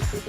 Hello,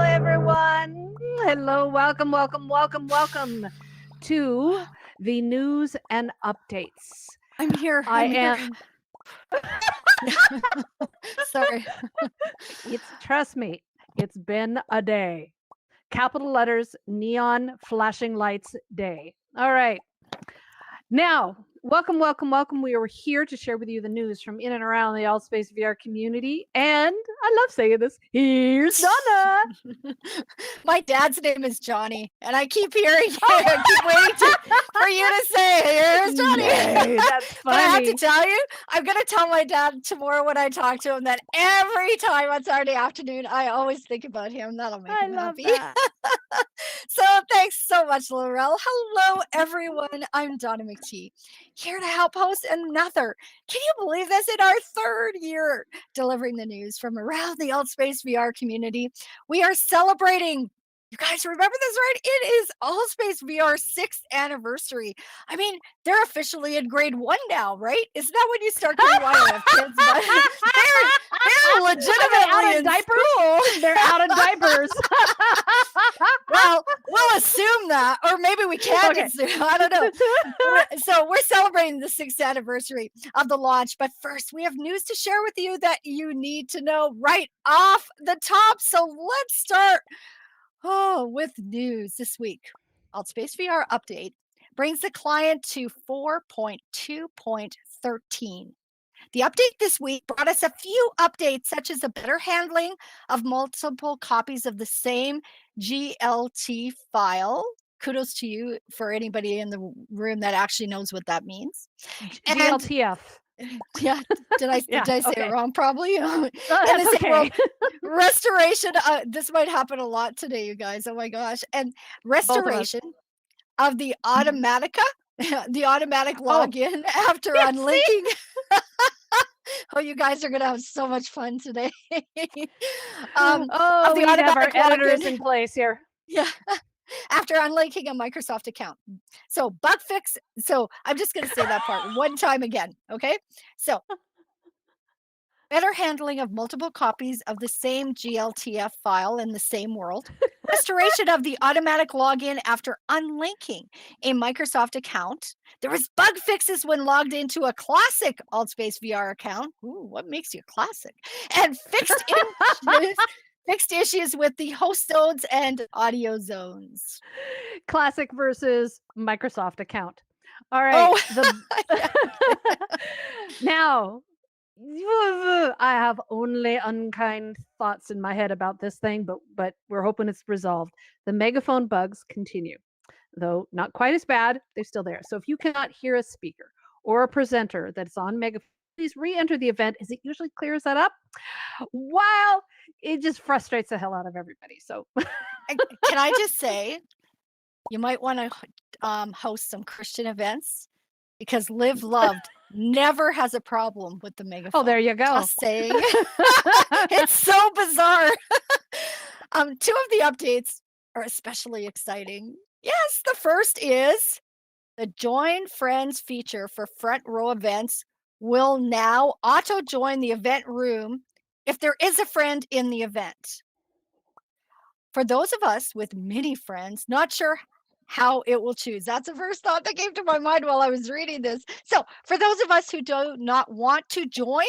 everyone. Hello, welcome to the news and updates. I'm here. I I'm am. Sorry. Trust me, it's been a day. Capital letters, neon flashing lights day. All right. Now, welcome. We are here to share with you the news from in and around the Allspace VR community. And I love saying this. Here's Donna. My dad's name is Johnny, and I keep hearing it. I keep waiting for you to say, "Here's Johnny." Yay, that's funny. But I have to tell you, I'm going to tell my dad tomorrow when I talk to him that every time on Saturday afternoon, I always think about him. That'll make him happy. That. So thanks so much, Laurel. Hello, everyone. I'm Donna McTee, here to help host another. Can you believe this? In our third year delivering the news from around the Allspace VR community, we are celebrating. You guys remember this, right? It is Allspace VR's 6th anniversary. I mean, they're officially in grade 1 now, right? Isn't that when you start getting why I have kids? But they're legitimately in school. They're out of diapers. Well, we'll assume that, or maybe we can't assume. I don't know. So we're celebrating the 6th anniversary of the launch. But first, we have news to share with you that you need to know right off the top. So let's start with news this week. Altspace VR update brings the client to 4.2.13. The update this week brought us a few updates, such as a better handling of multiple copies of the same GLT file. Kudos to you for anybody in the room that actually knows what that means. GLTF. Yeah, did I say it wrong? Probably. That's okay. Restoration. This might happen a lot today, you guys. Oh my gosh! And restoration of the Automatica, the automatic login after unlinking. Oh, you guys are gonna have so much fun today. We have our editors in place here. Yeah. After unlinking a Microsoft account. So bug fix. So I'm just going to say that part one time again. Okay. So better handling of multiple copies of the same GLTF file in the same world. Restoration of the automatic login after unlinking a Microsoft account. There was bug fixes when logged into a classic Altspace VR account. Ooh, what makes you classic? And fixed issues with the host zones and audio zones. Classic versus Microsoft account. All right. Now, I have only unkind thoughts in my head about this thing, but we're hoping it's resolved. The megaphone bugs continue. though not quite as bad, they're still there. So if you cannot hear a speaker or a presenter that's on Megaphone, please re-enter the event as it usually clears that up. While it just frustrates the hell out of everybody. So Can I just say, you might want to host some Christian events, because Live Loved never has a problem with the megaphone. oh, there you go. Just saying. It's so bizarre. Two of the updates are especially exciting. Yes, the first is the Join Friends feature for front row events will now auto join the event room if there is a friend in the event. For those of us with many friends, not sure how it will choose. That's the first thought that came to my mind while I was reading this. So for those of us who do not want to join,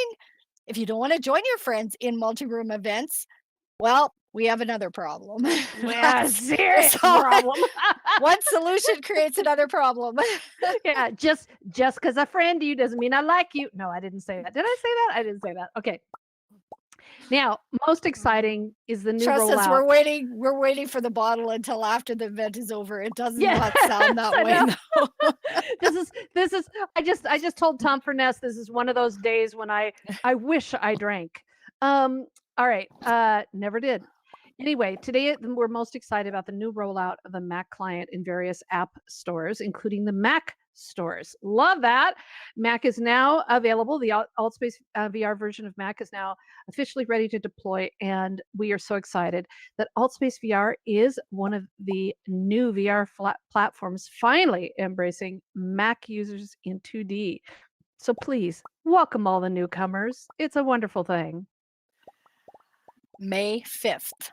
if you don't want to join your friends in multi-room events, well, we have another problem. Yeah, serious problem. One solution creates another problem. Yeah, just because I friend you doesn't mean I like you. No, I didn't say that. Did I say that? I didn't say that. Okay. Now, most exciting is the new Trust us, rollout. we're waiting for the bottle until after the event is over. It does Yeah. not sound that I way. know. though. This is I just told Tom Furness this is one of those days when I wish I drank. All right, never did. Anyway, today we're most excited about the new rollout of the Mac client in various app stores, including the Mac stores. Love that. Mac is now available. The AltSpace VR version of Mac is now officially ready to deploy, and we are so excited that AltSpace VR is one of the new VR platforms finally embracing Mac users in 2D. So please welcome all the newcomers. It's a wonderful thing. May 5th.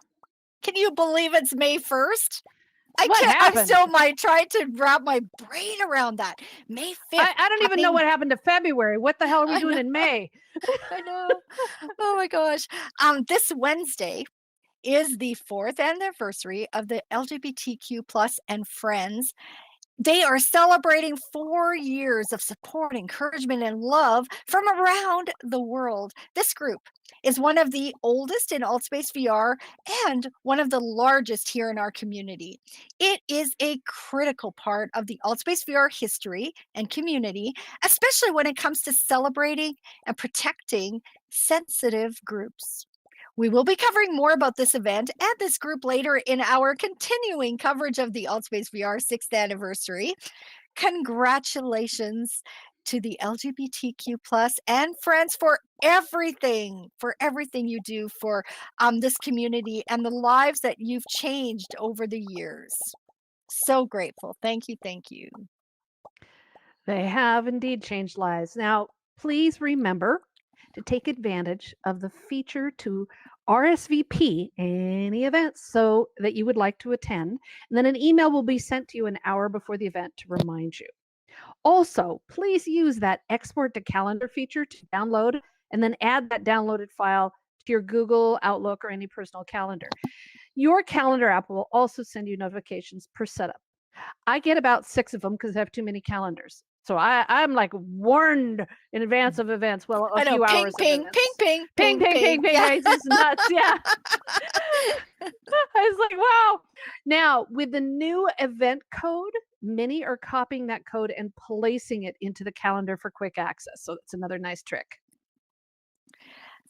Can you believe it's May 1st? I What can't. happened? I'm still trying to wrap my brain around that. May 5th. I don't even know what happened to February. What the hell are we I doing know. in May? I know. Oh my gosh. This Wednesday is the 4th anniversary of the LGBTQ plus and friends. They are celebrating 4 years of support, encouragement, and love from around the world. This group is one of the oldest in AltSpace VR and one of the largest here in our community. It is a critical part of the AltSpace VR history and community, especially when it comes to celebrating and protecting sensitive groups. We will be covering more about this event and this group later in our continuing coverage of the AltSpace VR 6th anniversary. Congratulations to the LGBTQ plus and friends for everything you do for this community and the lives that you've changed over the years. So grateful. Thank you. Thank you. They have indeed changed lives. Now, please remember to take advantage of the feature to RSVP any events so that you would like to attend. And then an email will be sent to you an hour before the event to remind you. Also, please use that export to calendar feature to download and then add that downloaded file to your Google, Outlook, or any personal calendar. Your calendar app will also send you notifications per setup. I get about 6 of them because I have too many calendars. So I'm like warned in advance of events. Well, a few hours. Ping, of ping, events. ping, ping, ping. Yeah. It's just nuts. Yeah. I was like, wow. Now, with the new event code, many are copying that code and placing it into the calendar for quick access. So that's another nice trick.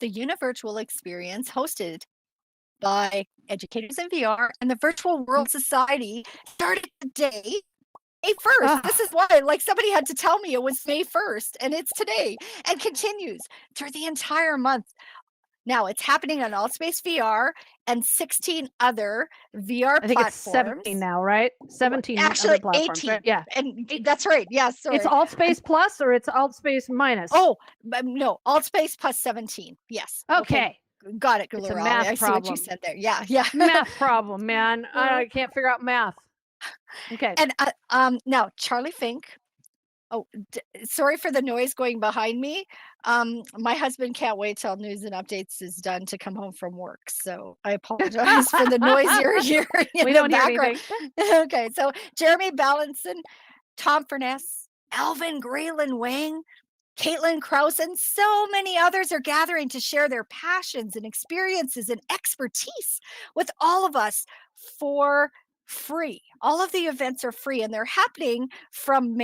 The Univirtual experience hosted by Educators in VR and the Virtual World Society started today, May 1st. This is why, like, somebody had to tell me it was May 1st, and it's today, and continues through the entire month. Now, it's happening on AltSpace VR and 16 other VR I think platforms. it's 17 now, right? 17 Actually, other platforms, 18. right? Yeah. And that's right. Yeah, sorry. It's AltSpace Plus or it's AltSpace Minus? Oh, no, AltSpace plus 17. Yes. Okay. Got it, It's a Gulurali. math I see problem. what you said there. Yeah, yeah. Math problem, man. I can't figure out math. Okay. And now Charlie Fink. Oh, sorry for the noise going behind me. My husband can't wait till news and updates is done to come home from work. So I apologize for the noise you're hearing in We the don't hear background. anything. Okay, so Jeremy Ballinson, Tom Furness, Alvin Graylin Wang, Caitlin Krause, and so many others are gathering to share their passions and experiences and expertise with all of us for free. All of the events are free, and they're happening from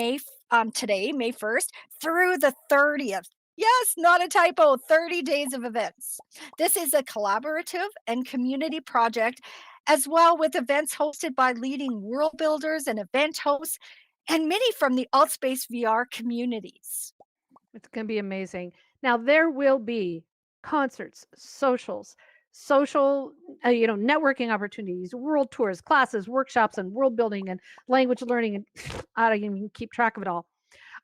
today, May 1st, through the 30th. Yes, not a typo, 30 days of events. This is a collaborative and community project, as well with events hosted by leading world builders and event hosts, and many from the AltSpace VR communities. It's going to be amazing. Now there will be concerts, social, networking opportunities, world tours, classes, workshops, and world building and language learning, and I don't even keep track of it all.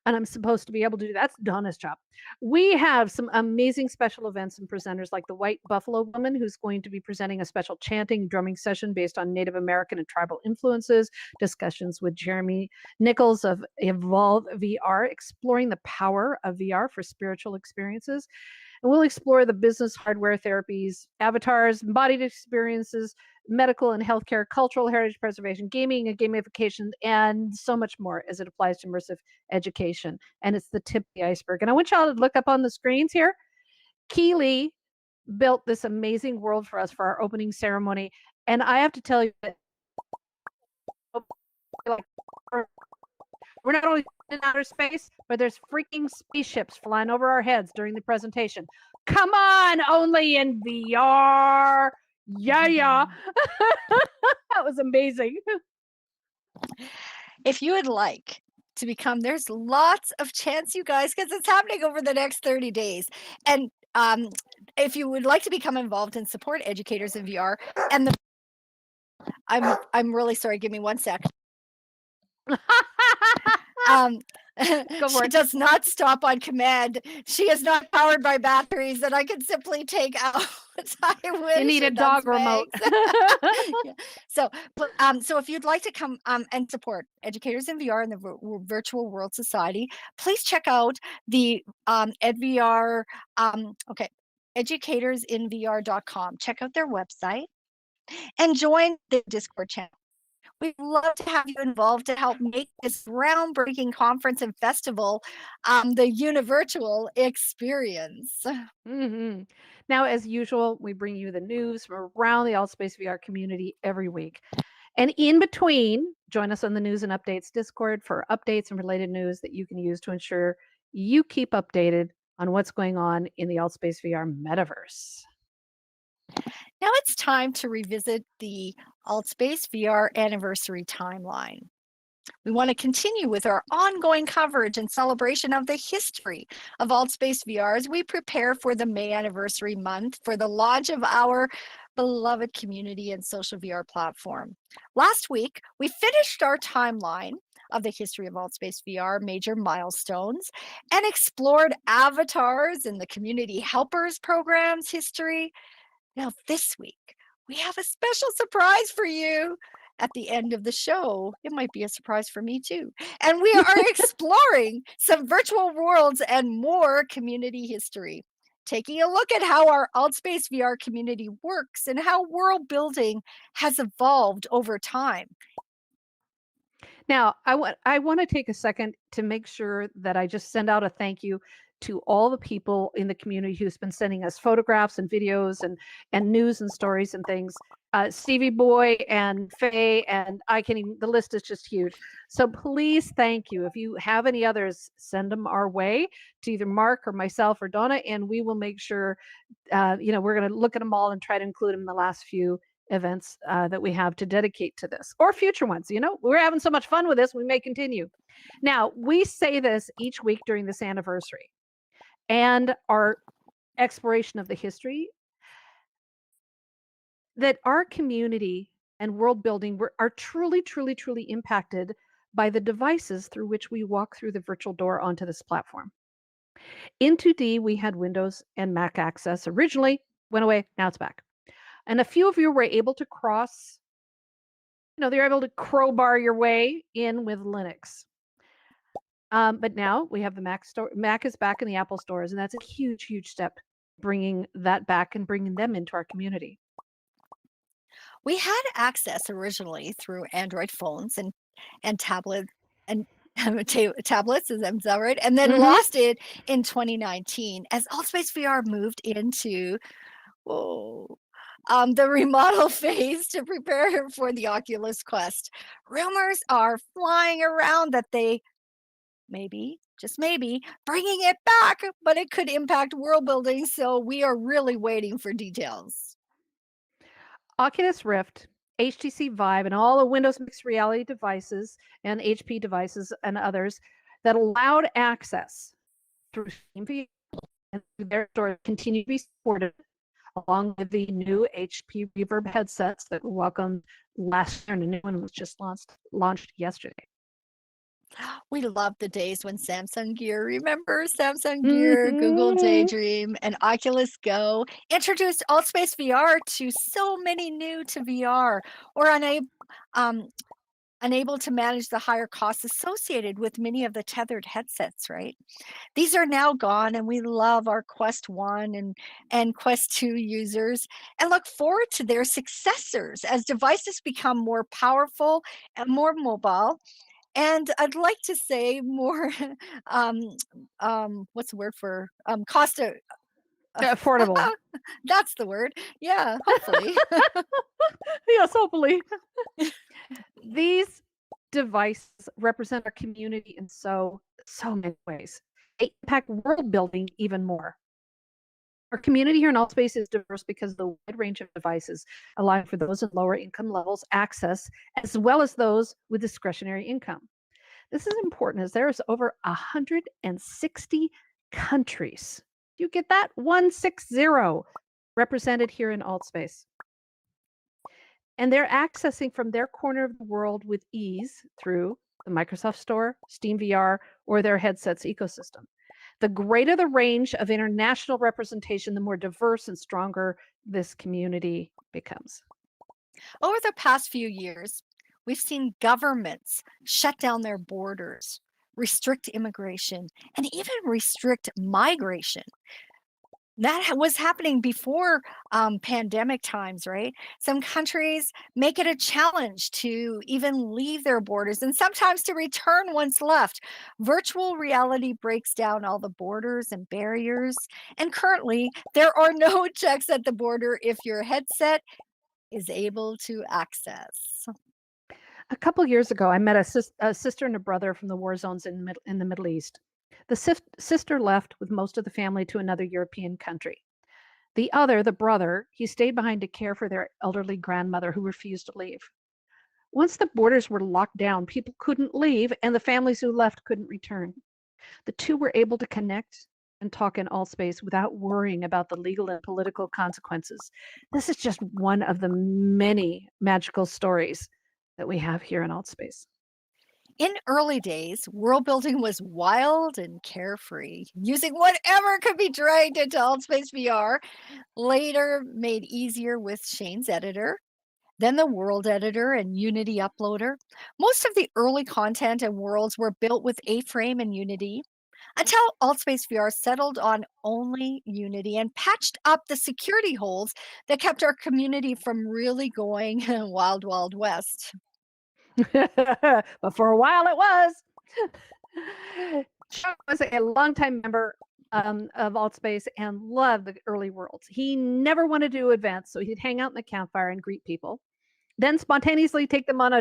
And I'm supposed to be able to do that's Donna's job. We have some amazing special events and presenters like the White Buffalo Woman, who's going to be presenting a special chanting, drumming session based on Native American and tribal influences, discussions with Jeremy Nichols of Evolve VR, exploring the power of VR for spiritual experiences. And we'll explore the business hardware therapies, avatars, embodied experiences, medical and healthcare, cultural heritage preservation, gaming and gamification, and so much more as it applies to immersive education. And it's the tip of the iceberg. And I want y'all to look up on the screens here. Keeley built this amazing world for us for our opening ceremony. And I have to tell you that we're not only in outer space, but there's freaking spaceships flying over our heads during the presentation. Come on, only in VR. Yeah. That was amazing. If you would like to become, there's lots of chance, you guys, because it's happening over the next 30 days. And if you would like to become involved and support educators in VR, and I'm really sorry, give me 1 sec. She does not stop on command. She is not powered by batteries that I can simply take out. You need a dog remote. Yeah. So if you'd like to come and support educators in VR in the Virtual World Society, please check out the EdVR. Educatorsinvr.com. Check out their website and join the Discord channel. We'd love to have you involved to help make this groundbreaking conference and festival the Univirtual experience. Mm-hmm. Now, as usual, we bring you the news from around the AltSpace VR community every week. And in between, join us on the News and Updates Discord for updates and related news that you can use to ensure you keep updated on what's going on in the AltSpace VR metaverse. Now it's time to revisit the AltSpace VR anniversary timeline. We want to continue with our ongoing coverage and celebration of the history of AltSpace VR as we prepare for the May anniversary month for the launch of our beloved community and social VR platform. Last week, we finished our timeline of the history of AltSpace VR, major milestones, and explored avatars in the community helpers programs history. Now, this week, we have a special surprise for you at the end of the show. It might be a surprise for me too. And we are exploring some virtual worlds and more community history, taking a look at how our AltSpace VR community works and how world building has evolved over time. Now, I want to take a second to make sure that I just send out a thank you to all the people in the community who's been sending us photographs and videos and news and stories and things. Stevie Boy and Faye, and the list is just huge. So please, thank you. If you have any others, send them our way to either Mark or myself or Donna, and we will make sure, we're going to look at them all and try to include them in the last few events that we have to dedicate to this, or future ones. We're having so much fun with this, we may continue. Now, we say this each week during this anniversary and our exploration of the history, that our community and world building are truly, truly, truly impacted by the devices through which we walk through the virtual door onto this platform. In 2D, we had Windows and Mac access. Originally, went away, now it's back. And a few of you were able to they're able to crowbar your way in with Linux. But now we have the Mac store. Mac is back in the Apple stores, and that's a huge, huge step, bringing that back and bringing them into our community. We had access originally through Android phones and tablets and tablets, is that right? And then lost it in 2019 as AltSpace VR moved into the remodel phase to prepare for the Oculus Quest. Rumors are flying around that they maybe, just maybe, bringing it back, but it could impact world building. So we are really waiting for details. Oculus Rift, HTC Vive, and all the Windows mixed reality devices and HP devices and others that allowed access through Steam VR and through their store continue to be supported, along with the new HP Reverb headsets that were welcomed last year, and a new one was just launched yesterday. We love the days when Samsung Gear, remember Samsung Gear, Google Daydream, and Oculus Go introduced AltSpace VR to so many new to VR or unable to manage the higher costs associated with many of the tethered headsets, right? These are now gone, and we love our Quest 1 and Quest 2 users and look forward to their successors as devices become more powerful and more mobile. And I'd like to say more, what's the word for cost? Affordable. That's the word. Yeah, hopefully. Yes, hopefully. These devices represent our community in so many ways. They impact world building even more. Our community here in AltSpace is diverse because of the wide range of devices, allowing for those in lower income levels access, as well as those with discretionary income. This is important as there is over 160 countries. You get that? 160 represented here in AltSpace. And they're accessing from their corner of the world with ease through the Microsoft Store, Steam VR, or their headsets ecosystem. The greater the range of international representation, the more diverse and stronger this community becomes. Over the past few years, we've seen governments shut down their borders, restrict immigration, and even restrict migration. That was happening before pandemic times, right? Some countries make it a challenge to even leave their borders and sometimes to return once left. Virtual reality breaks down all the borders and barriers. And currently, there are no checks at the border if your headset is able to access. A couple years ago, I met a sister and a brother from the war zones in the Middle East. The sister left with most of the family to another European country. The other, the brother, he stayed behind to care for their elderly grandmother who refused to leave. Once the borders were locked down, people couldn't leave, and the families who left couldn't return. The two were able to connect and talk in AltSpace without worrying about the legal and political consequences. This is just one of the many magical stories that we have here in AltSpace. In early days, world building was wild and carefree, using whatever could be dragged into AltSpace VR, later made easier with Shane's editor, then the World Editor and Unity Uploader. Most of the early content and worlds were built with A-Frame and Unity until AltSpace VR settled on only Unity and patched up the security holes that kept our community from really going wild, wild west. But for a while it was. Chuck was a longtime member of AltSpace and loved the early worlds. He never wanted to do events, so he'd hang out in the campfire and greet people. Then spontaneously take them on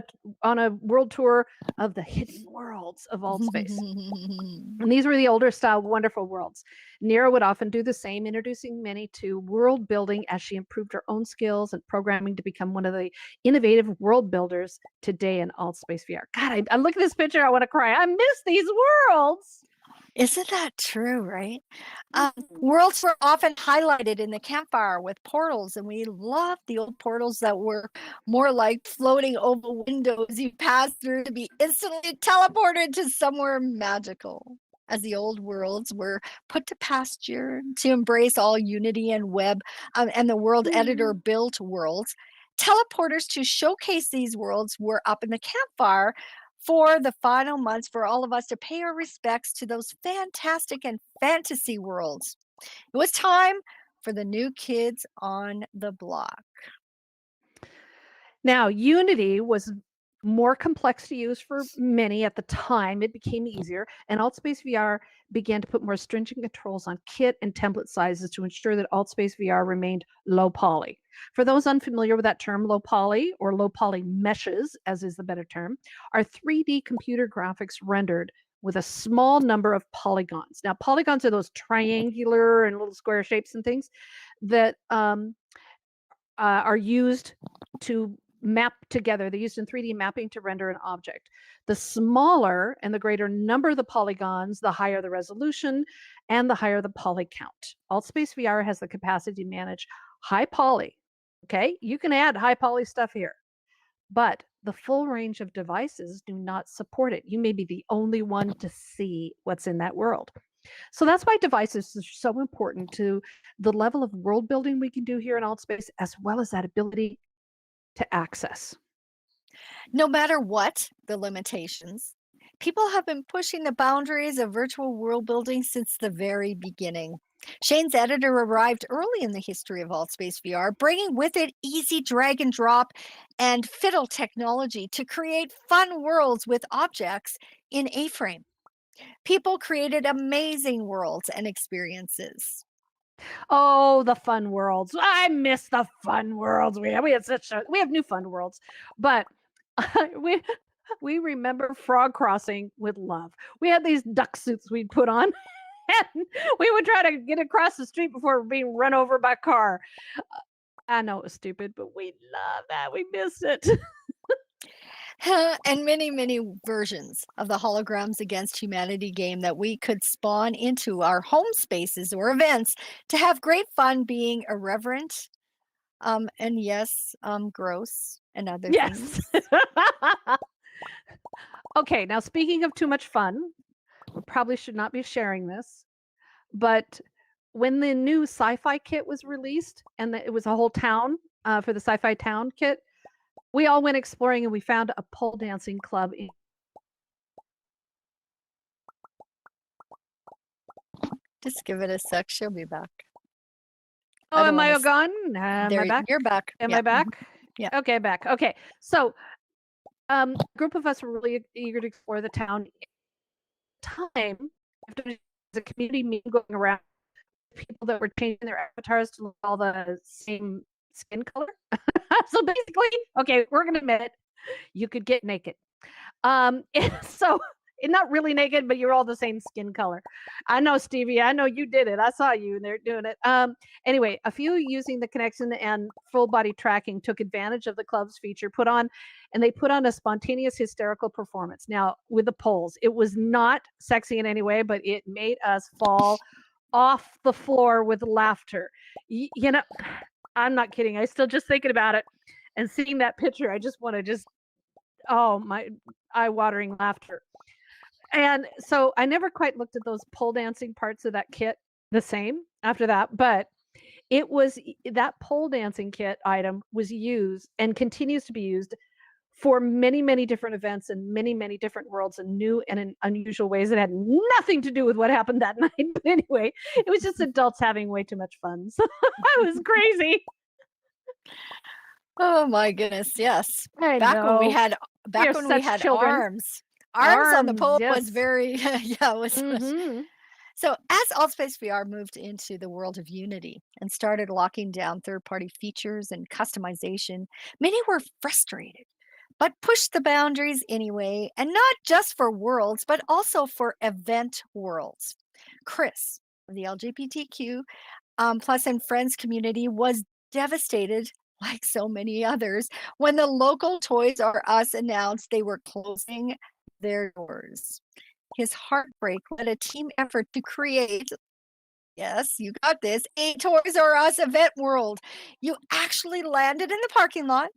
a world tour of the hidden worlds of AltSpace. And these were the older style wonderful worlds. Nira would often do the same, introducing many to world building as she improved her own skills and programming to become one of the innovative world builders today in AltSpace VR. God, I look at this picture, I want to cry. I miss these worlds. Isn't that true, right? Worlds were often highlighted in the campfire with portals, and we loved the old portals that were more like floating oval windows you passed through to be instantly teleported to somewhere magical. As the old worlds were put to pasture to embrace all Unity and web and the World Editor built worlds, teleporters to showcase these worlds were up in the campfire for the final months for all of us to pay our respects to those fantastic and fantasy worlds. It was time for the new kids on the block. Now, Unity was more complex to use for many at the time. It became easier, and AltSpace VR began to put more stringent controls on kit and template sizes to ensure that AltSpace VR remained low poly. For those unfamiliar with that term, low poly or low poly meshes, as is the better term, are 3D computer graphics rendered with a small number of polygons. Now, polygons are those triangular and little square shapes and things that are used to map together. They're used in 3D mapping to render an object. The smaller and the greater number of the polygons, the higher the resolution and the higher the poly count. AltSpace VR has the capacity to manage high poly. Okay, you can add high poly stuff here, but the full range of devices do not support it. You may be the only one to see what's in that world. So that's why devices are so important to the level of world building we can do here in AltSpace, as well as that ability to access. No matter what the limitations, people have been pushing the boundaries of virtual world building since the very beginning. Shane's editor arrived early in the history of AltSpace VR, bringing with it easy drag and drop and fiddle technology to create fun worlds with objects in A-frame. People created amazing worlds and experiences. Oh, the fun worlds. I miss the fun worlds. We had we have new fun worlds, but we we remember Frog Crossing with love. We had these duck suits we'd put on and we would try to get across the street before being run over by a car. I know it was stupid, but we love that. We missed it. And many, many versions of the Holograms Against Humanity game that we could spawn into our home spaces or events to have great fun being irreverent, and yes, gross and other Yes. things. Okay, now speaking of too much fun, we probably should not be sharing this, but when the new sci-fi kit was released and it was a whole town for the sci-fi town kit, we all went exploring and we found a pole dancing club. Just give it a sec. She'll be back. Oh, don't am I wanna s- gone? Am I back? You're back. Am Yeah. I back? Yeah. Okay, back. Okay. So, a group of us were really eager to explore the town. Time after the community meeting going around, people that were changing their avatars to look all the same skin color. So basically, okay, we're gonna admit you could get naked. So not really naked, but you're all the same skin color. I know, Stevie. I know you did it. I saw you there doing it. Anyway, a few using the connection and full body tracking took advantage of the club's feature. They put on a spontaneous hysterical performance. Now with the poles, it was not sexy in any way, but it made us fall off the floor with laughter. You know, I'm not kidding. I still just thinking about it and seeing that picture. I just want to oh my eye-watering laughter. And so I never quite looked at those pole dancing parts of that kit the same after that, but it was that pole dancing kit item was used and continues to be used for many, many different events and many, many different worlds in new and in unusual ways that had nothing to do with what happened that night. But anyway, it was just adults having way too much fun. So it was crazy. Oh my goodness, yes. I Back when we know. had We are such children. arms. Arms on the Arms, pole was yes. very yeah, it was Mhm. so as AltSpace VR moved into the world of Unity and started locking down third-party features and customization, many were frustrated, but pushed the boundaries anyway, and not just for worlds, but also for event worlds. Chris of the LGBTQ plus and friends community was devastated, like so many others, when the local Toys R Us announced they were closing their doors. His heartbreak led a team effort to create, yes, you got this, a Toys R Us event world. You actually landed in the parking lot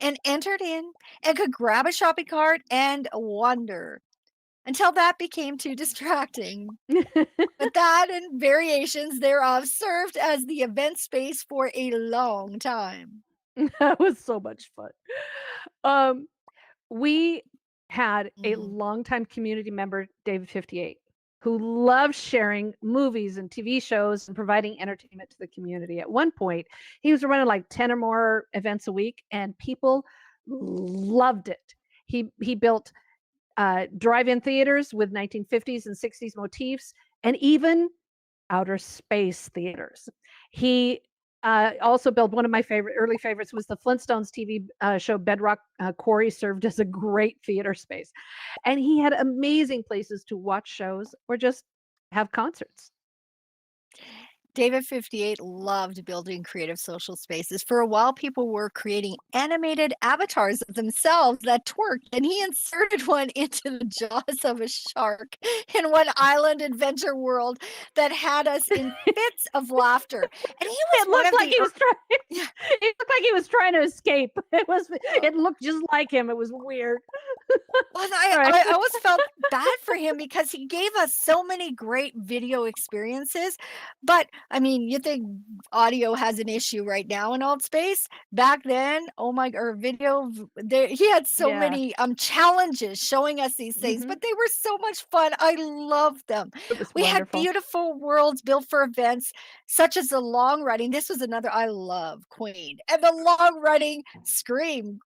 and entered in and could grab a shopping cart and wander until that became too distracting. But that and variations thereof served as the event space for a long time. That was so much fun. Um, we had a Mhm. longtime community member, David 58, who loved sharing movies and TV shows and providing entertainment to the community. At one point, he was running like 10 or more events a week, and people loved it. He built drive-in theaters with 1950s and 60s motifs, and even outer space theaters. He also built one of my early favorites was the Flintstones TV show Bedrock Quarry served as a great theater space. And he had amazing places to watch shows or just have concerts. David 58 loved building creative social spaces. For a while, people were creating animated avatars of themselves that twerked, and he inserted one into the jaws of a shark in one island adventure world that had us in fits of laughter. And he was It one looked of like the he was trying Yeah. it looked like he was trying to escape. It looked just like him. It was weird. Well, and All right. I always felt bad for him because he gave us so many great video experiences. But I mean, you think audio has an issue right now in alt space? Back then, oh my, or video, there he had so Yeah. many challenges showing us these things, Mhm. but they were so much fun. I loved them. It was We had wonderful. beautiful worlds built for events, such as the long running. This was another I love Queen and the long running Scream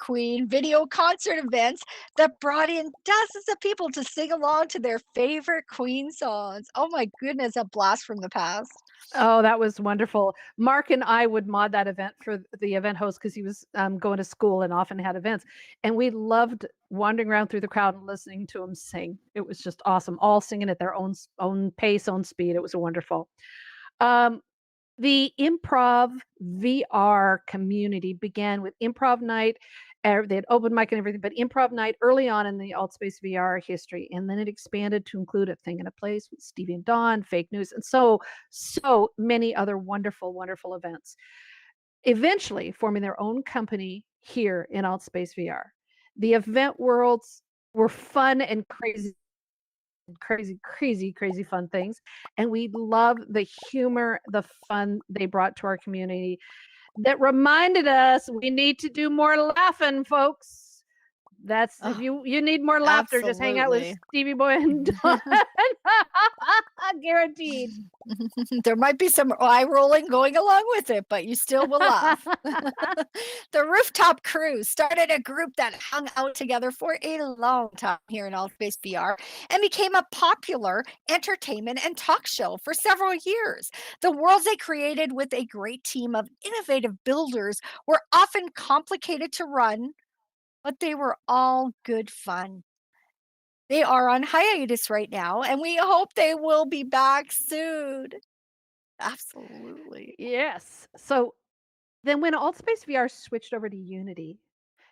Queen video concert events that brought in dozens of people to sing along to their favorite Queen songs. Oh my goodness, a blast from the past. Oh, that was wonderful. Mark and I would mod that event for the event host because he was going to school and often had events. And we loved wandering around through the crowd and listening to them sing. It was just awesome. All singing at their own pace, own speed. It was wonderful. Um, the improv VR community began with improv night. They had open mic and everything, but improv night early on in the Altspace VR history, and then it expanded to include a thing in a place with Stevie and Dawn, fake news, and so many other wonderful, wonderful events. Eventually, forming their own company here in Altspace VR. The event worlds were fun and crazy fun things. And we love the humor, the fun they brought to our community that reminded us we need to do more laughing, folks. That's if Oh, you need more laughter, just hang out with absolutely. Stevie Boy and Dawn. Guaranteed. There might be some eye rolling going along with it, but you still will laugh. The Rooftop Crew started a group that hung out together for a long time here in Altspace VR and became a popular entertainment and talk show for several years. The worlds they created with a great team of innovative builders were often complicated to run, but they were all good fun. They are on hiatus right now, and we hope they will be back soon. Absolutely. Yes. So then when Altspace VR switched over to Unity,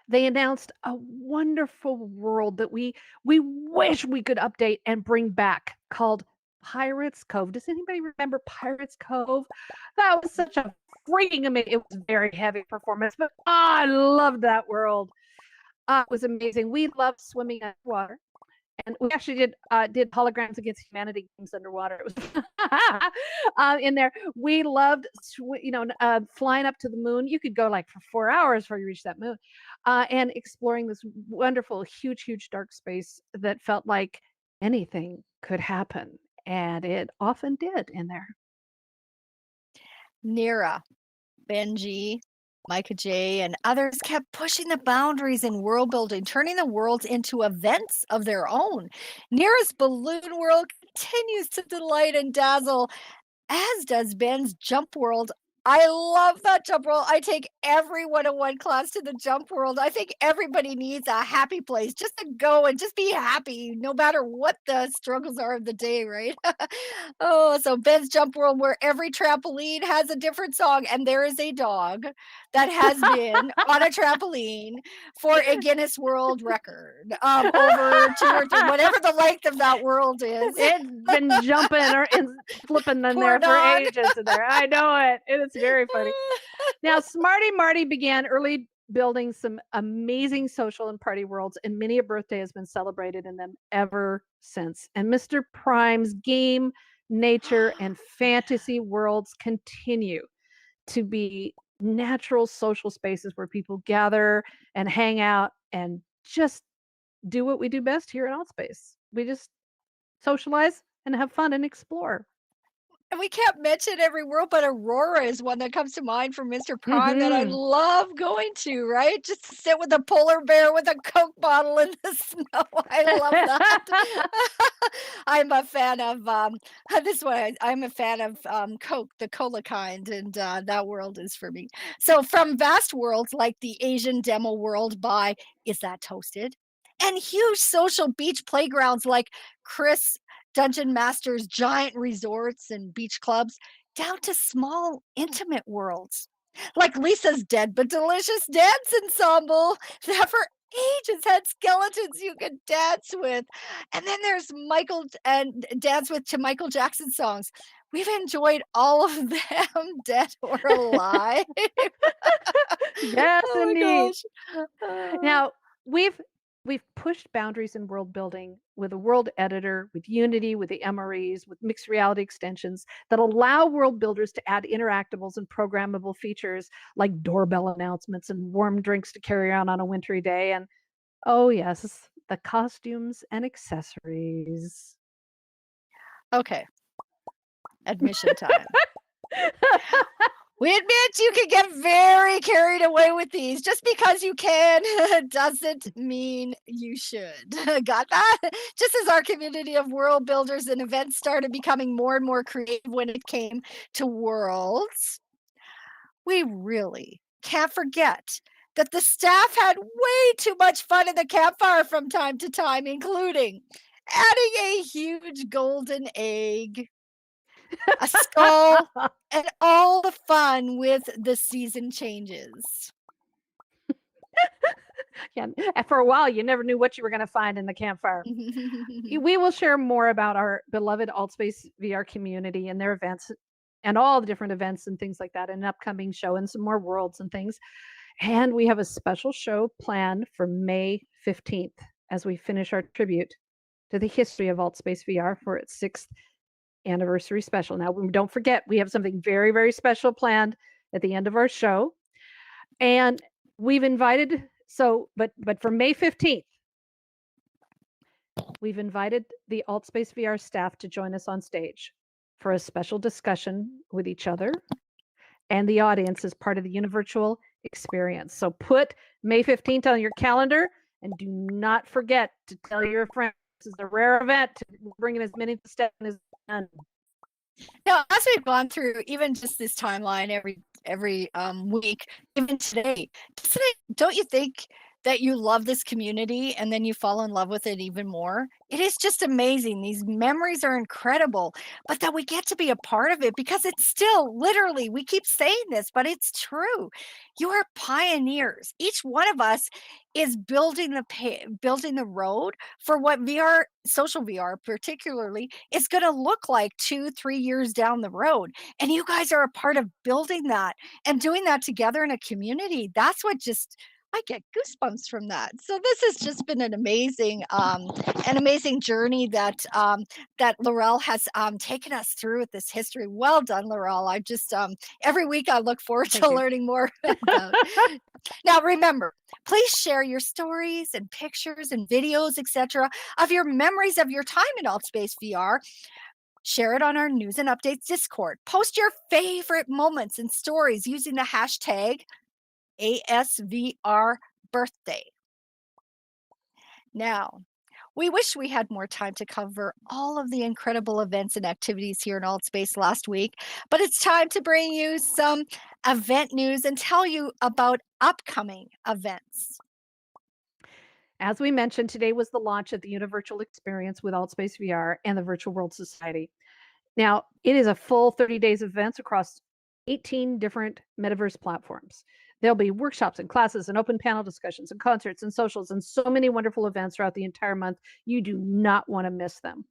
they announced a wonderful world that we wish we could update and bring back called Pirates Cove. Does anybody remember Pirates Cove? That was such a freaking amazing. It was very heavy performance, but I loved that world. It was amazing. We loved swimming underwater. And we actually did holograms against humanity games underwater. It was in there. We loved, flying up to the moon. You could go like for 4 hours before you reach that moon, and exploring this wonderful, huge dark space that felt like anything could happen, and it often did in there. Nira, Benji, Micah J, and others kept pushing the boundaries in world building, turning the worlds into events of their own. Nira's balloon world continues to delight and dazzle, as does Ben's Jump World. I love that Jump World. I take every one-on-one class to the Jump World. I think everybody needs a happy place just to go and just be happy, no matter what the struggles are of the day, right? Oh, so Ben's Jump World, where every trampoline has a different song, and there is a dog that has been on a trampoline for a Guinness World Record, over 2 or 3, whatever the length of that world is. It's been jumping and flipping in Poor there for dog. ages in there. I know it. It is very funny. Now, Smarty Marty began early building some amazing social and party worlds, and many a birthday has been celebrated in them ever since. And Mr. Prime's game, nature, and fantasy worlds continue to be natural social spaces where people gather and hang out and just do what we do best here in Altspace. We just socialize and have fun and explore. And we can't mention every world, but Aurora is one that comes to mind from Mr. Prime that I Hmm. love going to, right? Just to sit with a polar bear with a Coke bottle in the snow. I love that. I'm a fan of this one. I'm a fan of Coke, the cola kind, and that world is for me. So from vast worlds like the Asian demo world by Is That Toasted? And huge social beach playgrounds like Chris Dungeon Master's giant resorts and beach clubs, down to small, intimate worlds. Like Lisa's Dead But Delicious Dance Ensemble that for ages had skeletons you could dance with. And then there's Michael and dance with to Michael Jackson songs. We've enjoyed all of them, dead or alive. Yes, Oh my indeed. gosh. Uh, Now, we've pushed boundaries in world building with a world editor, with Unity, with the MREs, with mixed reality extensions that allow world builders to add interactables and programmable features like doorbell announcements and warm drinks to carry around on a wintry day. And oh, yes, the costumes and accessories. okay, admission time. We admit you can get very carried away with these. Just because you can doesn't mean you should. Got that? Just as our community of world builders and events started becoming more and more creative when it came to worlds, we really can't forget that the staff had way too much fun in the campfire from time to time, including adding a huge golden egg, a skull, and all the fun with the season changes. Yeah, and for a while, you never knew what you were going to find in the campfire. We will share more about our beloved AltSpace VR community and their events and all the different events and things like that in an upcoming show and some more worlds and things. And we have a special show planned for May 15th as we finish our tribute to the history of AltSpace VR for its 6th anniversary special. Now, don't forget, we have something very, very special planned at the end of our show. And we've invited, but for May 15th, we've invited the AltSpace VR staff to join us on stage for a special discussion with each other and the audience as part of the Univirtual experience. So put May 15th on your calendar and do not forget to tell your friends. This is a rare event. We're bringing as many to step as done. Now, as we've gone through even just this timeline every week, even today, don't you think that you love this community and then you fall in love with it even more? It is just amazing. These memories are incredible, but that we get to be a part of it because it's still literally, we keep saying this, but it's true. You are pioneers. Each one of us is building the road for what VR, social VR particularly, is going to look like 2-3 years down the road. And you guys are a part of building that and doing that together in a community. That's what just, I get goosebumps from that. So this has just been an amazing journey that that Laurel has taken us through with this history. Well done, Laurel. I just every week I look forward Thank to you. learning more about. Now remember, please share your stories and pictures and videos, etc., of your memories of your time in AltSpace VR. Share it on our news and updates Discord. Post your favorite moments and stories using the hashtag ASVR birthday. Now, we wish we had more time to cover all of the incredible events and activities here in AltSpace last week, but it's time to bring you some event news and tell you about upcoming events. As we mentioned, today was the launch of the Univirtual experience with AltSpace VR and the Virtual World Society. Now, it is a full 30 days of events across 18 different metaverse platforms. There'll be workshops and classes and open panel discussions and concerts and socials and so many wonderful events throughout the entire month. You do not want to miss them.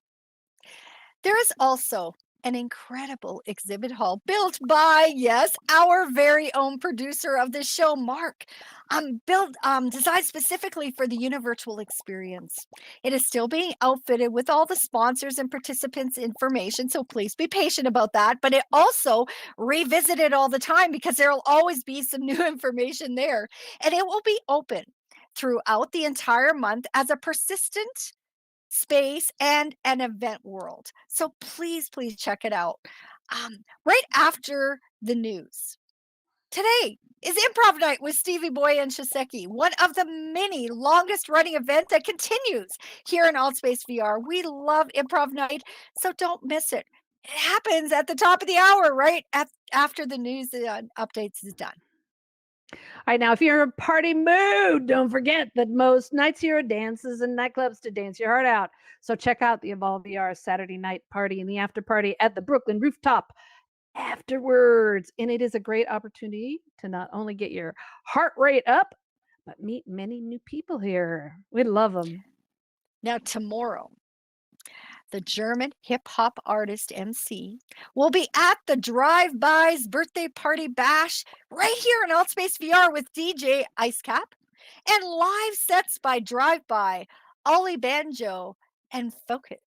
There is also an incredible exhibit hall built by, yes, our very own producer of this show, Mark. Designed specifically for the Univirtual experience. It is still being outfitted with all the sponsors and participants information, so please be patient about that. But it also revisited all the time because there'll always be some new information there. And it will be open throughout the entire month as a persistent space and an event world. So please, please check it out. right after the news. Today is Improv Night with Stevie Boy and Shiseki, one of the many longest running events that continues here in Altspace VR. We love Improv Night, so don't miss it. It happens at the top of the hour, right after the news updates is done. All right, now, if you're in a party mood, don't forget that most nights here are dances and nightclubs to dance your heart out. So check out the Evolve VR Saturday night party and the after party at the Brooklyn Rooftop afterwards. And it is a great opportunity to not only get your heart rate up, but meet many new people here. We love them. Now, tomorrow, the German hip hop artist MC will be at the Drive-By's birthday party bash right here in Altspace VR with DJ Icecap and live sets by Drive-By, Ollie Banjo, and Focus.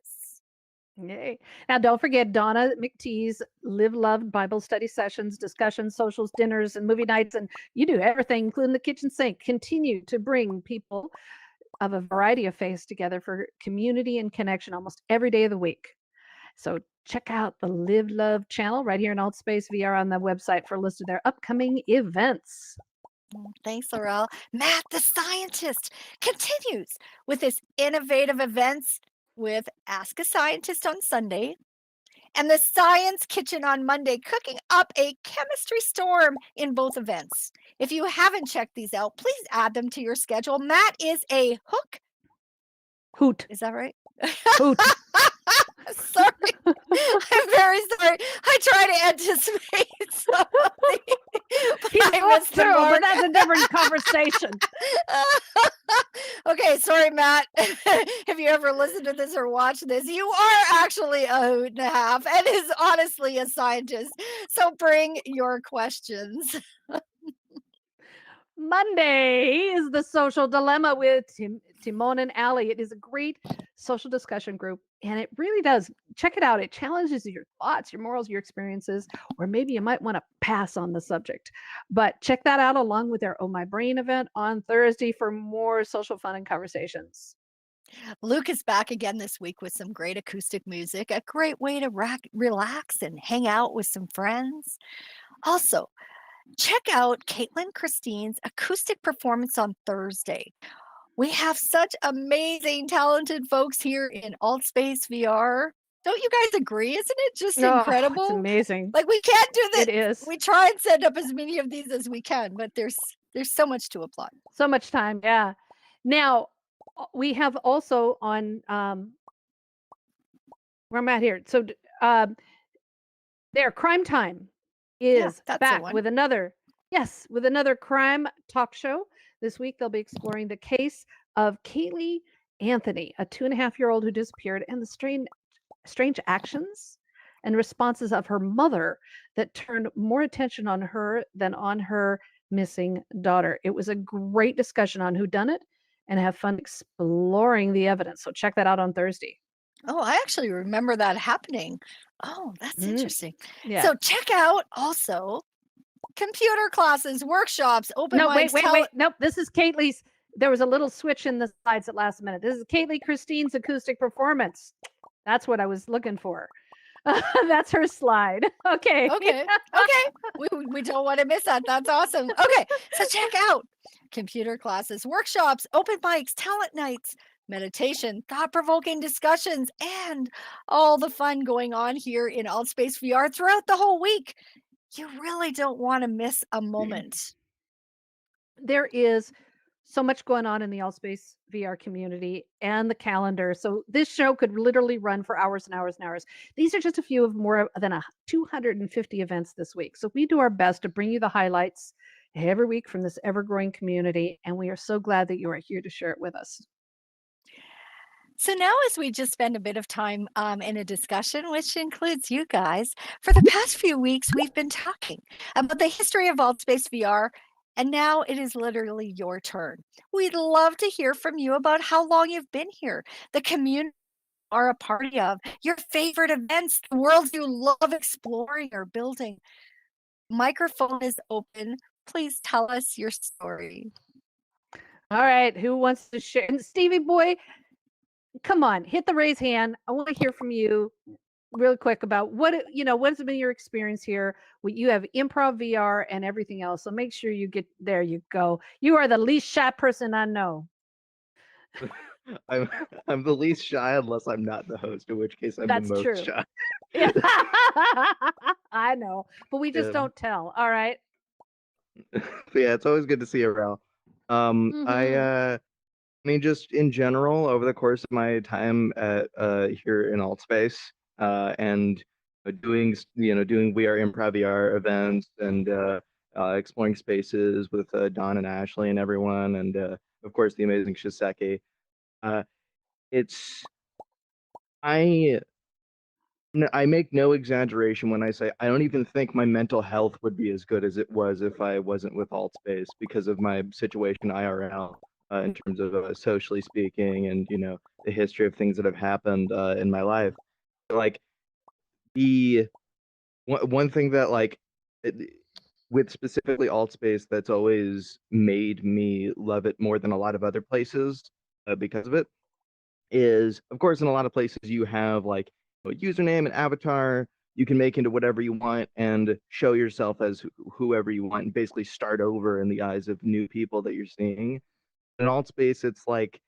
Yay. Now, don't forget Donna McTee's Live Love Bible study sessions, discussions, socials, dinners, and movie nights. And you do everything, including the kitchen sink. Continue to bring people of a variety of faiths together for community and connection almost every day of the week. So check out the Live Love channel right here in Altspace VR on the website for a list of their upcoming events. Thanks, Laurel. Matt, the scientist, continues with his innovative events with Ask a Scientist on Sunday and the Science Kitchen on Monday, cooking up a chemistry storm in both events. If you haven't checked these out, please add them to your schedule. Matt is a Hoot. Is that right? Hoot. Sorry. I'm very sorry. I try to anticipate something. He's I missed the through, but mark. that's a different conversation. Okay, sorry, Matt. If you ever listen to this or watch this, you are actually a hoot and a half and is honestly a scientist. So bring your questions. Monday is the Social Dilemma with Timon and Ali. It is a great social discussion group, and it really does. Check it out. It challenges your thoughts, your morals, your experiences, or maybe you might want to pass on the subject. But check that out along with their Oh My Brain event on Thursday for more social fun and conversations. Luke is back again this week with some great acoustic music, a great way to relax and hang out with some friends. Also, check out Caitlin Christine's acoustic performance on Thursday. We have such amazing, talented folks here in Altspace VR. Don't you guys agree? Isn't it just incredible? It's amazing. Like, we can't do this. It is. We try and set up as many of these as we can, but there's so much to applaud. So much time, yeah. Now, we have also on where I'm at here. So there, Crime Time is back with another crime talk show. This week they'll be exploring the case of Kaylee Anthony, a 2.5-year-old who disappeared, and the strange actions and responses of her mother that turned more attention on her than on her missing daughter. It was a great discussion on who done it and have fun exploring the evidence. So check that out on Thursday. Oh, I actually remember that happening. Oh, that's interesting. Yeah. So check out also computer classes, workshops, open mics. Wait. Nope, this is Kately's. There was a little switch in the slides at last minute. This is Kaylee Christine's acoustic performance. That's what I was looking for. That's her slide. Okay. Okay. We don't want to miss that. That's awesome. Okay. So check out computer classes, workshops, open mics, talent nights, meditation, thought-provoking discussions, and all the fun going on here in Altspace VR throughout the whole week. You really don't want to miss a moment. There is so much going on in the Altspace VR community and the calendar. So this show could literally run for hours and hours and hours. These are just a few of more than 250 events this week. So we do our best to bring you the highlights every week from this ever-growing community, and we are so glad that you are here to share it with us. So now, as we just spend a bit of time in a discussion, which includes you guys, for the past few weeks, we've been talking about the history of Altspace VR, and now it is literally your turn. We'd love to hear from you about how long you've been here, the community you are a part of, your favorite events, the worlds you love exploring or building. Microphone is open. Please tell us your story. All right, who wants to share? And Stevie Boy, come on, hit the raise hand. I want to hear from you. really quick about what's been your experience here. You have improv VR and everything else. So make sure you get there. You go. You are the least shy person I know. I'm I'm the least shy unless I'm not the host, in which case I'm the That's most true. shy. Yeah. I know, but we just Yeah. don't tell. All right. But yeah, it's always good to see you, Ralph. Mhm. I mean, just in general, over the course of my time at here in Altspace, and doing VR Improv VR events and exploring spaces with Don and Ashley and everyone, and of course the amazing Shiseki. Uh, it's I I make no exaggeration when I say I don't even think my mental health would be as good as it was if I wasn't with Altspace because of my situation IRL, in terms of socially speaking, and the history of things that have happened in my life. Like the one thing that it, with specifically Altspace that's always made me love it more than a lot of other places, because of it, is, of course, in a lot of places you have like a username and avatar you can make into whatever you want and show yourself as whoever you want and basically start over in the eyes of new people that you're seeing. In Altspace, it's like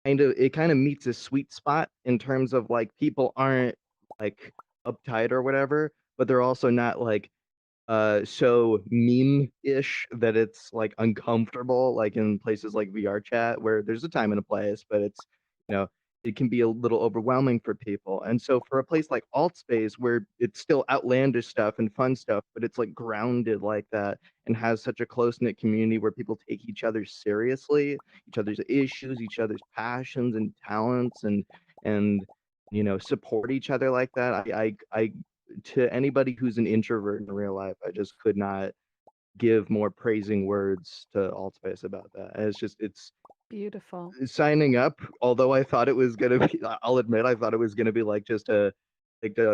it kind of meets a sweet spot in terms of like people aren't like uptight or whatever, but they're also not like so meme-ish that it's like uncomfortable, like in places like VR chat where there's a time and a place, but you know it can be a little overwhelming for people. And so for a place like Altspace where it's still outlandish stuff and fun stuff, but it's like grounded like that and has such a close-knit community where people take each other seriously, each other's issues, each other's passions and talents, and support each other like that. I to anybody who's an introvert in real life, I just could not give more praising words to Altspace about that. And it's Beautiful. signing up. Although I thought it was gonna be, I'll admit, I thought it was gonna be like just a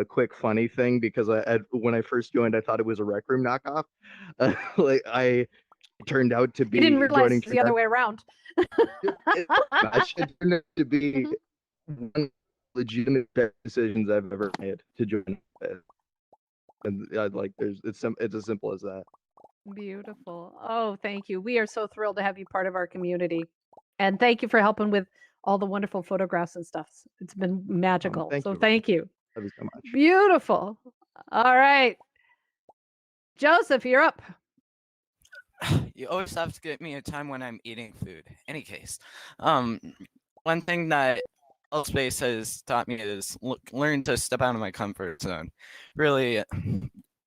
quick funny thing because when I first joined, I thought it was a Rec Room knockoff. It turned out to You didn't be realize joining. it's the other way around. It turned out to be Mhm. one of the legitimate best decisions I've ever made to join. And like it's as simple as that. Beautiful. Oh, thank you. We are so thrilled to have you part of our community. And thank you for helping with all the wonderful photographs and stuff. It's been magical. Thank So you. thank you. Love you so much. Beautiful. All right. Joseph, you're up. You always have to get me a time when I'm eating food. Any case, one thing that Space has taught me is learn to step out of my comfort zone. Really,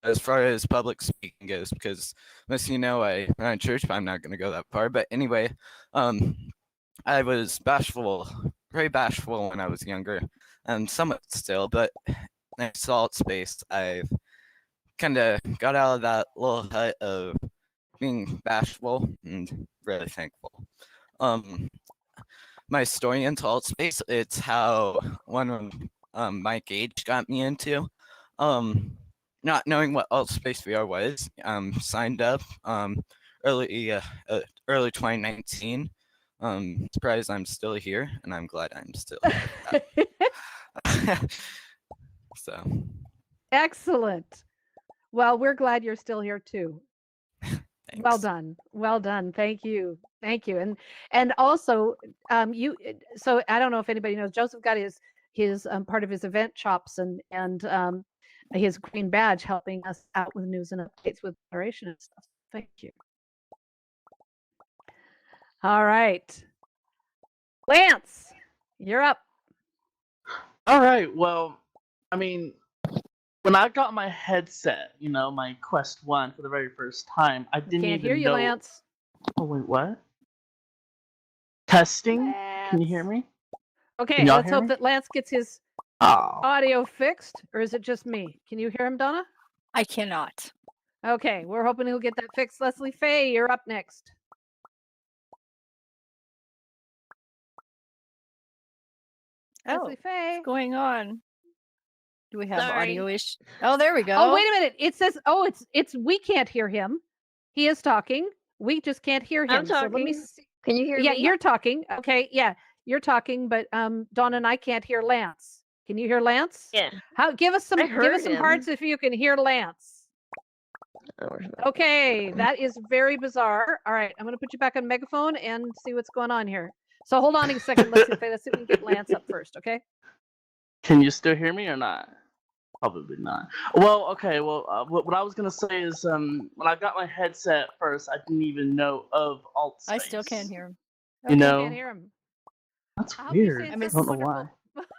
as far as public speaking goes, because most I run a church, but I'm not going to go that far. But anyway, I was bashful, very bashful when I was younger, and somewhat still. But next to Altspace, I've kind of got out of that little hut of being bashful and really thankful. My story into Altspace, it's how one of Mike Gage got me into. Not knowing what Altspace VR was, signed up early 2019. Surprised I'm still here, and I'm glad I'm still here. So Excellent. Well, we're glad you're still here too. Well thanks. done. Well done. Thank you. Thank you. And also, so I don't know if anybody knows, Joseph got his part of his event chops and his green badge helping us out with news and updates with moderation and stuff. Thank you. All right. Lance, you're up. All right. Well, I mean, when I got my headset, my Quest 1 for the very first time, I didn't Can't even hear you, know. Lance. Oh, wait, what? Testing? Can you hear Lance. me? Okay, Can y'all let's hear hope me? that Lance gets his Oh. audio fixed, or is it just me? Can you hear him, Donna? I cannot. Okay, we're hoping he'll get that fixed. Leslie Faye, you're up next. Leslie Faye. What's going on? Do we have Sorry. audio issues? Oh, there we go. Oh, wait a minute. It says, it's we can't hear him. He is talking. We just can't hear him. I'm So let me talking. see. Can you hear Yeah, me? you're talking. Okay, yeah, you're talking, but Donna and I can't hear Lance. Can you hear Lance? Yeah. Give us some heard hearts him. if you can hear Lance. Oh, where's my- Okay, that is very bizarre. All right, I'm going to put you back on megaphone and see what's going on here. So hold on a second. Let's see if we can get Lance up first. Okay. Can you still hear me or not? Probably not. Well, okay. Well, what I was gonna say is, when I got my headset first, I didn't even know of alt I space. still can't hear him. You know, Can't hear him. that's I hope you weird. say I I'm don't something know why. wonderful.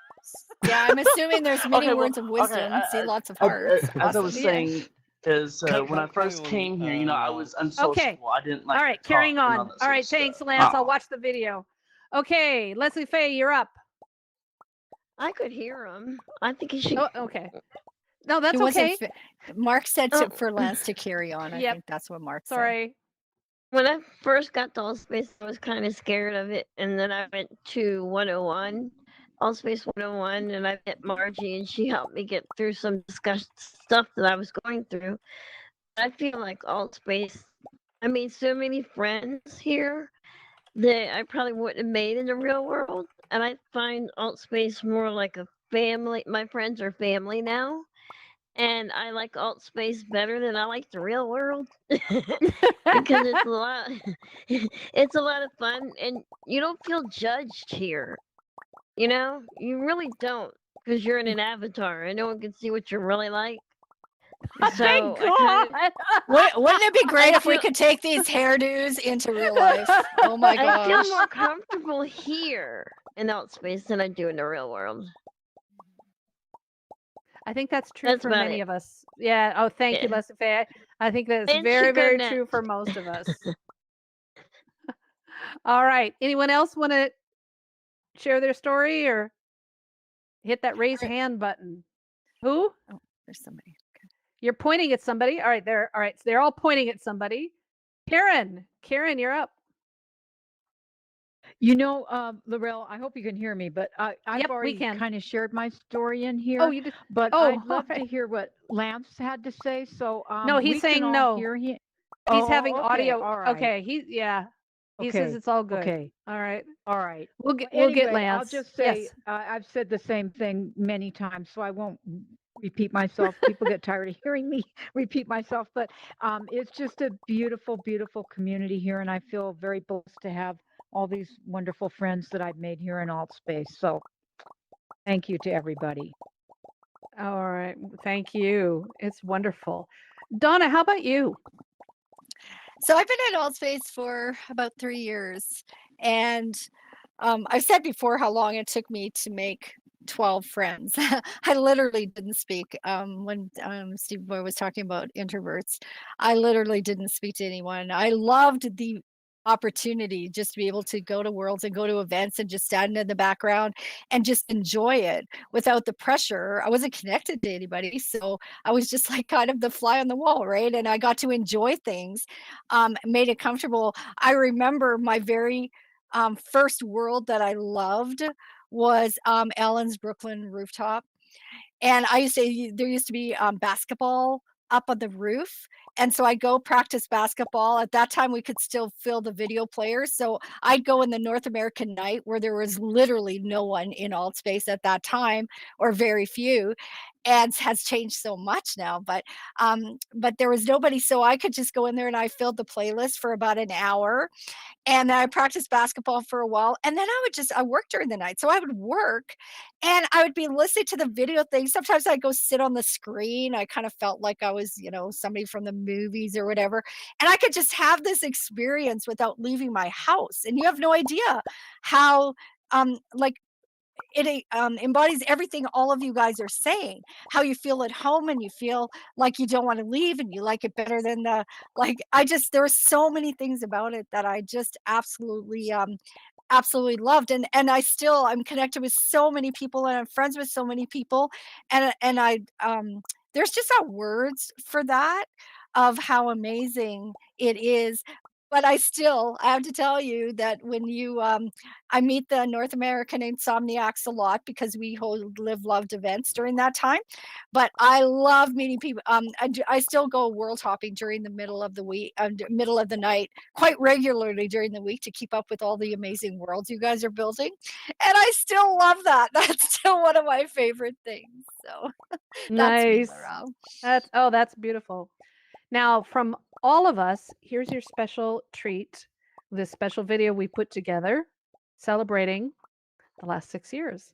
Yeah, I'm assuming there's many Okay, well, words of wisdom. okay, See lots of I- hearts. as I was Awesome. saying, is when I first Kylie, came here, you know, I was unsociable. Okay. I didn't like. All right, to carrying talk and on. all that All sort right, of stuff. thanks, Lance. I'll Oh. watch the video. Okay, Leslie Faye, you're up. I could hear him. I think he should. Oh, okay. No, that's He wasn't okay. Mark said Oh. for Lance to carry on. I Yep. think that's what Mark said. Sorry. When I first got to Allspace, I was kind of scared of it, and then I went to 101, Allspace 101, and I met Margie, and she helped me get through some stuff that I was going through. I feel like Allspace, I made so many friends here that I probably wouldn't have made in the real world, and I find Allspace more like a family. My friends are family now. And I like Allspace better than I like the real world because it's a lot. It's a lot of fun, and you don't feel judged here. You know, you really don't, because you're in an avatar, and no one can see what you're really like. So Thank I God. Wouldn't it be great I if we feel- could take these hairdos into real life? Oh my I feel gosh. more comfortable here in Outspace than I do in the real world. I think that's true That's for about many it. of us. Yeah. Oh, thank you, Yeah. Leslie Faye. I think that's And very, Chico very Net. true for most of us. All right. Anyone else want to share their story or hit that raise Alright. hand button? Who? There's somebody. You're pointing at somebody. All right. All right. So they're all pointing at somebody. Karen, you're up. You know, Laurel, I hope you can hear me, but I've Yep, we already can. kind of shared my story in here. Oh, you did. But Oh, I'd love to alright. hear what Lance had to say. So No, he's we saying can all no. hear him. He's Oh, having okay, audio. all right. Okay. He says Okay, it's all good. Okay. All right. All right. We'll get Anyway, Lance. I'll just say Yes. I've said the same thing many times, so I won't repeat myself. People get tired of hearing me repeat myself, but it's just a beautiful, beautiful community here, and I feel very blessed to have all these wonderful friends that I've made here in Altspace. So thank you to everybody. All right. Thank you. It's wonderful. Donna, how about you? So I've been at Altspace for about 3 years, and I've said before how long it took me to make 12 friends. I literally didn't speak when Steve Boy was talking about introverts. I literally didn't speak to anyone. I loved the opportunity just to be able to go to worlds and go to events and just stand in the background and just enjoy it without the pressure. I wasn't connected to anybody, so I was just like kind of the fly on the wall, right? And I got to enjoy things, made it comfortable. I remember my very first world that I loved was Ellen's Brooklyn rooftop. And I used to, there used to be basketball up on the roof. And so I'd go practice basketball. At that time, we could still fill the video players. So I'd go in the North American night where there was literally no one in Altspace at that time, or very few. And has changed so much now, but there was nobody. So I could just go in there and I filled the playlist for about an hour. And then I practiced basketball for a while. And then I worked during the night. So I would work and I would be listening to the video thing. Sometimes I'd go sit on the screen. I kind of felt like I was, somebody from the movies or whatever. And I could just have this experience without leaving my house. And you have no idea how, like, it embodies everything all of you guys are saying, how you feel at home and you feel like you don't want to leave and you like it better than there are so many things about it that I just absolutely loved. And I'm connected with so many people and I'm friends with so many people. And I there's just not words for that, of how amazing it is. But I have to tell you that when you, I meet the North American Insomniacs a lot because we hold Live Loved events during that time. But I love meeting people. I still go world hopping during the middle of the week, middle of the night, quite regularly during the week to keep up with all the amazing worlds you guys are building. And I still love that. That's still one of my favorite things. So that's me, Nice. Laurel. That's beautiful. Now, from all of us, here's your special treat. This special video we put together celebrating the last 6 years.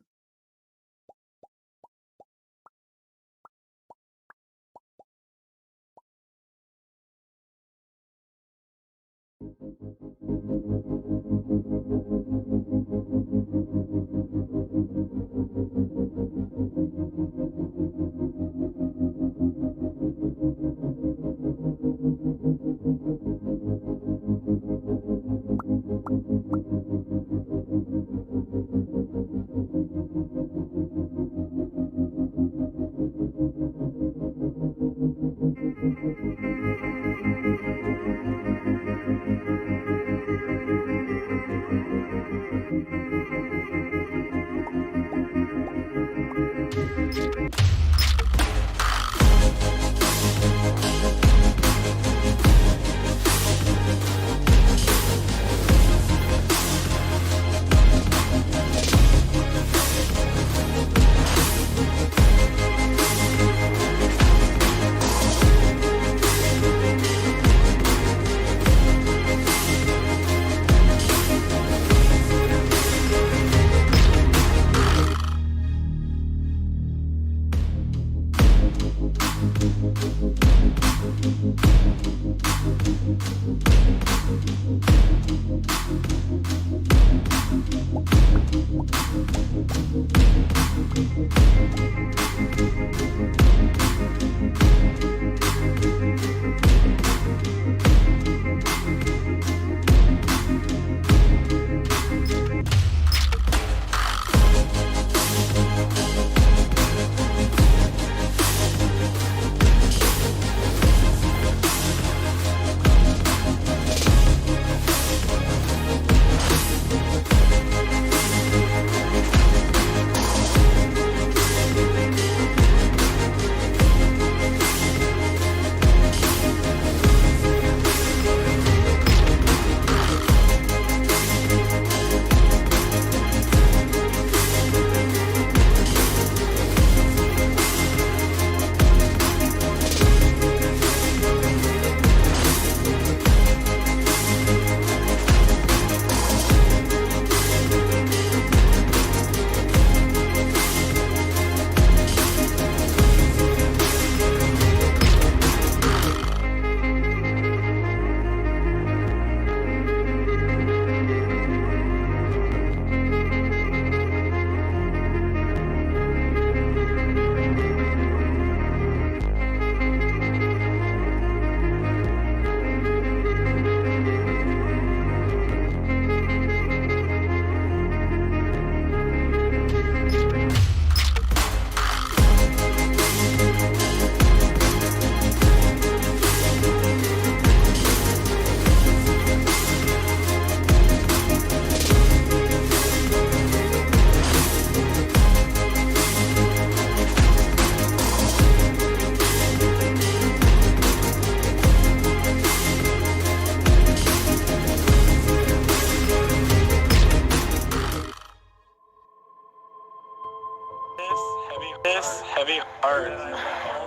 this heavy art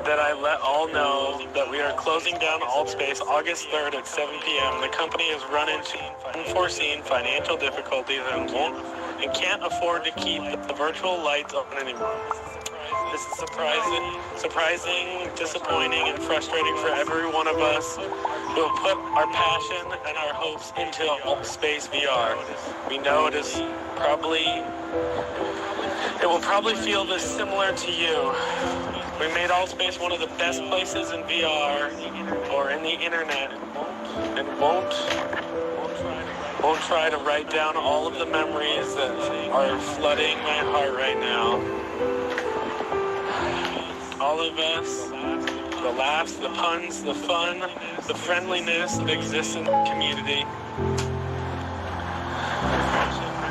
that I let all know that we are closing down Altspace August 3rd at 7 p.m. The company has run into unforeseen financial difficulties and can't afford to keep the virtual lights open anymore. This is surprising, disappointing, and frustrating for every one of us who have put our passion and our hopes into Altspace VR. We know it will probably feel this similar to you. We made Altspace one of the best places in VR or in the internet, and won't try to write down all of the memories that are flooding my heart right now. All of us the laughs, the puns, the fun, the friendliness that exists in the community.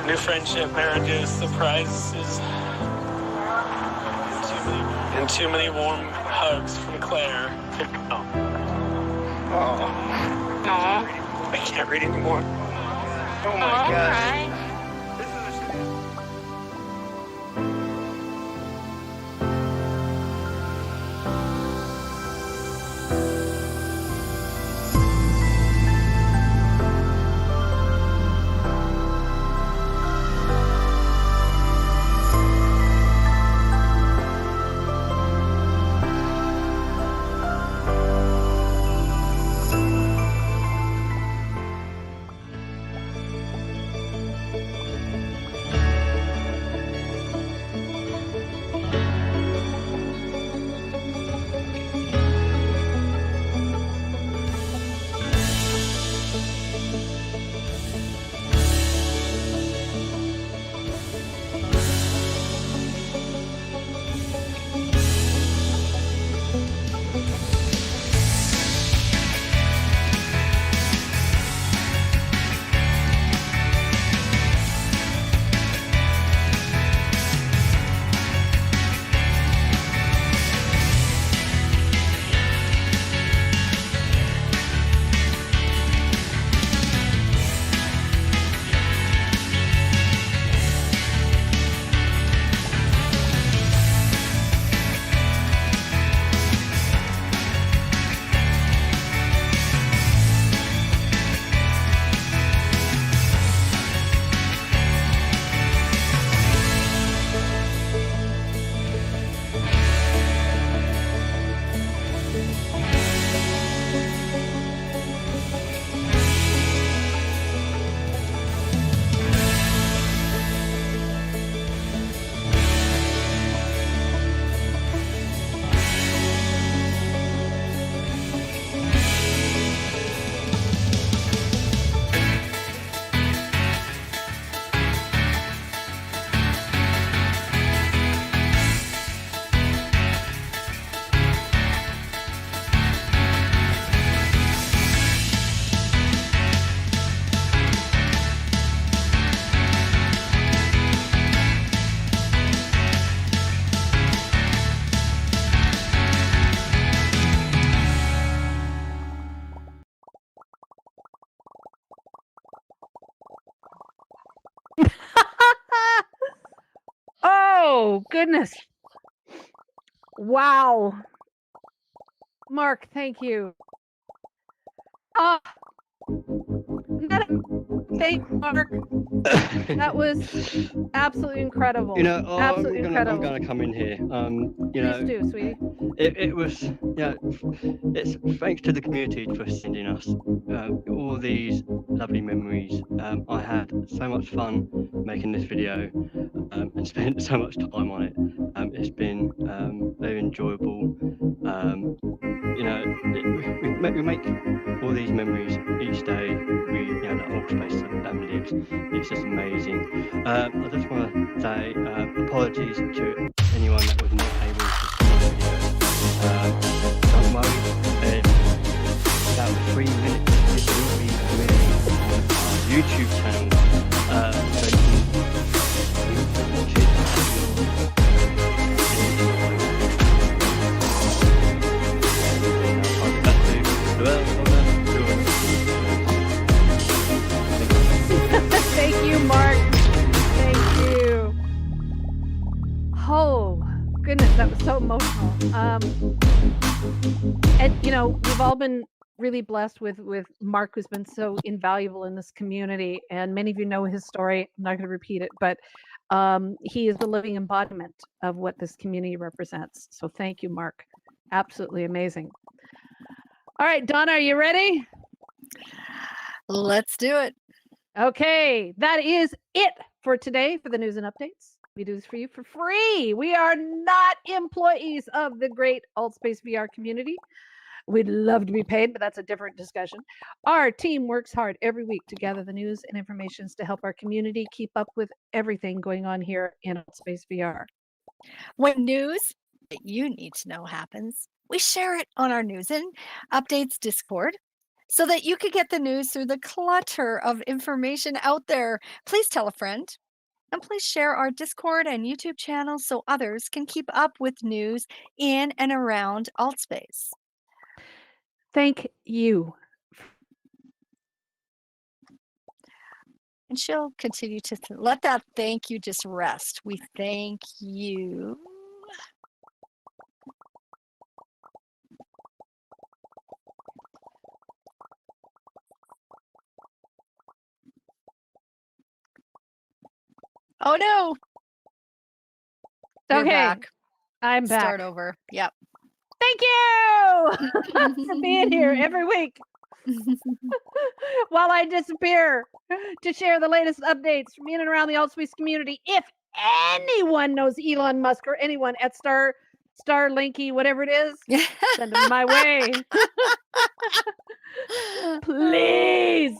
New friendship, marriages, surprises, and too many warm hugs from Claire. Oh. I can't read anymore. Oh my God. Oh, goodness. Wow. Mark, thank you. Ah, thank Mark. That was absolutely incredible. You know, absolutely I'm incredible. gonna come in here. You Please know, do, sweetie. it was, yeah, it's thanks to the community for sending us all these lovely memories. I had so much fun making this video and spent so much time on it. It's been very enjoyable. You know, we make all these memories each day. You know, that old space that lives. It's just amazing. I just want to say apologies to anyone that was not able to see the video. Don't worry, about 3 minutes it will be released on our YouTube channel. So you can watch it Thank you, Mark. Thank you. Oh, goodness, that was so emotional. And you know, we've all been really blessed with Mark, who's been so invaluable in this community. And many of you know his story. I'm not going to repeat it, but he is the living embodiment of what this community represents. So thank you, Mark. Absolutely amazing. All right, Donna, are you ready? Let's do it. Okay, that is it for today for the news and updates. We do this for you for free. We are not employees of the great Altspace VR community. We'd love to be paid, but that's a different discussion. Our team works hard every week to gather the news and information to help our community keep up with everything going on here in Altspace VR. When news that you need to know happens, We share it on our news and updates Discord so that you could get the news through the clutter of information out there. Please tell a friend. And please share our Discord and YouTube channels so others can keep up with news in and around AltSpace. Thank you. And she'll continue to let that thank you just rest. We thank you. Oh no. You're Okay, back. I'm back. Start over. Yep. Thank you for being here every week while I disappear to share the latest updates from in and around the AltSpace community. If anyone knows Elon Musk or anyone at Starlinky, whatever it is, send them my way. Please.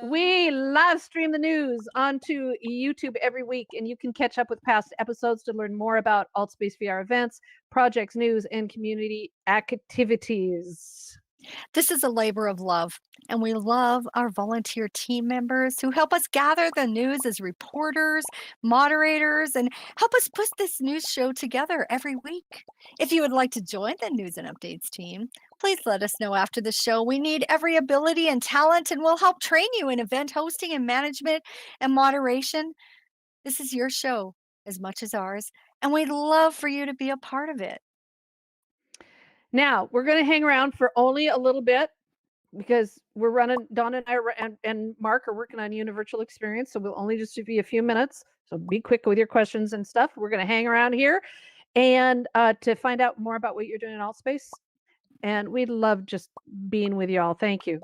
We live stream the news onto YouTube every week, and you can catch up with past episodes to learn more about AltSpace VR events, projects, news, and community activities. This is a labor of love, and we love our volunteer team members who help us gather the news as reporters, moderators, and help us put this news show together every week. If you would like to join the news and updates team, please let us know after the show. We need every ability and talent, and we'll help train you in event hosting and management and moderation. This is your show as much as ours, and we'd love for you to be a part of it. Now, we're going to hang around for only a little bit because we're running, Donna and I and Mark are working on Universal Experience, so we'll only just be a few minutes. So be quick with your questions and stuff. We're going to hang around here and to find out more about what you're doing in AltSpace. And we love just being with you all. Thank you.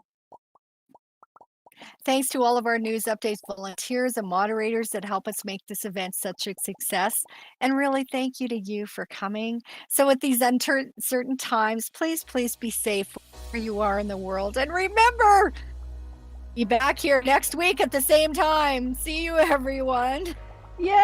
Thanks to all of our news updates volunteers and moderators that help us make this event such a success. And really thank you to you for coming. So at these uncertain times, please be safe where you are in the world. And remember, be back here next week at the same time. See you, everyone. Yay!